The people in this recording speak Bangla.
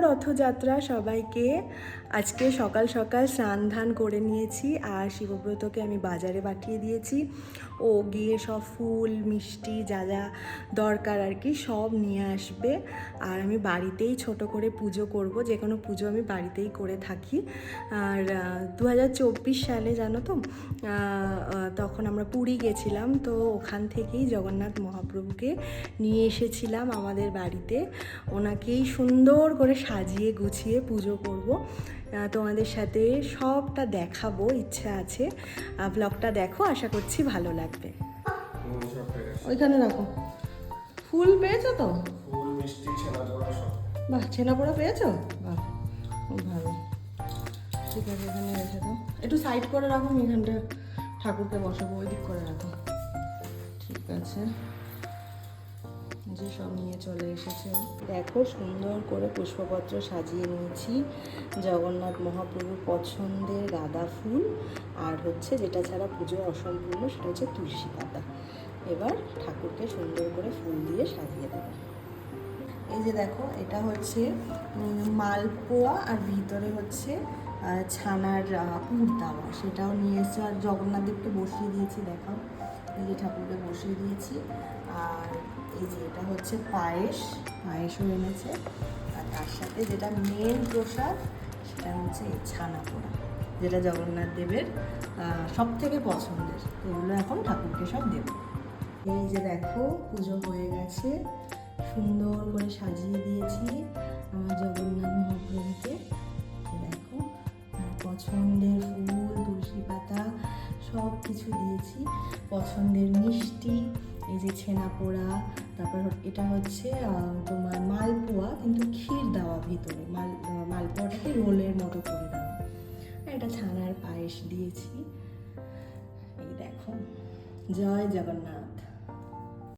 রথযাত্রা সবাইকে। আজকে সকাল সকাল স্নান ধান করে নিয়েছি আর শিবব্রতকে আমি বাজারে পাঠিয়ে দিয়েছি। ও গিয়ে সব ফুল মিষ্টি যা যা দরকার আর কি সব নিয়ে আসবে। আর আমি বাড়িতেই ছোট করে পুজো করব, যে কোনো পুজো আমি বাড়িতেই করে থাকি। আর 2024 সালে জানো তো তখন আমরা পুরী গেছিলাম, তো ওখান থেকেই জগন্নাথ মহাপ্রভুকে নিয়ে এসেছিলাম আমাদের বাড়িতে। ওনাকেই সুন্দর করে সাজিয়ে গুছিয়ে পুজো করব। তোমাদের সাথে সবটা দেখাবো, ইচ্ছা আছে। ব্লগটা দেখো, আশা করছি ভালো লাগবে। ওইখানে রাখো। ফুল পেয়েছো তো? ফুল মিষ্টি ছেনাপোড়া সব। বাহ, ছেনাপোড়া পেয়েছো? বাহ, খুব ভালো। ঠিক আছে, এখানে রেখে দাও। একটু সাইড করে রাখো, আমি এখানটা ঠাকুরকে বসাবো, ওই দিক করে রাখো। ঠিক আছে, যে সব নিয়ে চলে এসেছে। দেখো সুন্দর করে পুষ্পপত্র সাজিয়ে নিয়েছি। জগন্নাথ মহাপ্রভুর পছন্দের গাঁদা ফুল, আর হচ্ছে যেটা ছাড়া পুজো অসম্পূর্ণ সেটা হচ্ছে তুলসী পাতা। এবার ঠাকুরকে সুন্দর করে ফুল দিয়ে সাজিয়ে দেবো। এই যে দেখো, এটা হচ্ছে মালপোয়া আর ভিতরে হচ্ছে ছানার পুর দেওয়া, সেটাও নিয়ে এসেছে। আর জগন্নাথ দেবকে বসিয়ে দিয়েছি, দেখাও। এই যে ঠাকুরকে বসিয়ে দিয়েছি। আর এই যে এটা হচ্ছে পায়েসও এনেছে। আর তার সাথে যেটা মেন প্রসাদ সেটা হচ্ছে এই ছানা পোড়া, যেটা জগন্নাথ দেবের সব থেকে পছন্দের। এগুলো এখন ঠাকুরকে সব দেব। এই যে দেখো, পুজো হয়ে গেছে, সুন্দর করে সাজিয়ে দিয়েছি আমার জগন্নাথ মহাপ্রভুকে। দেখো, পছন্দের ফুল, তুলসী পাতা সব কিছু দিয়েছি, পছন্দের মিষ্টি, এই যে ছেনাপোড়া, তারপর এটা হচ্ছে তোমার মালপোয়া, কিন্তু ক্ষীর দেওয়া ভিতরে, মালপোয়াটাকে রোলের মতো করে দেওয়া। এটা ছানার পায়েস দিয়েছি। এই দেখো, জয় জগন্নাথ।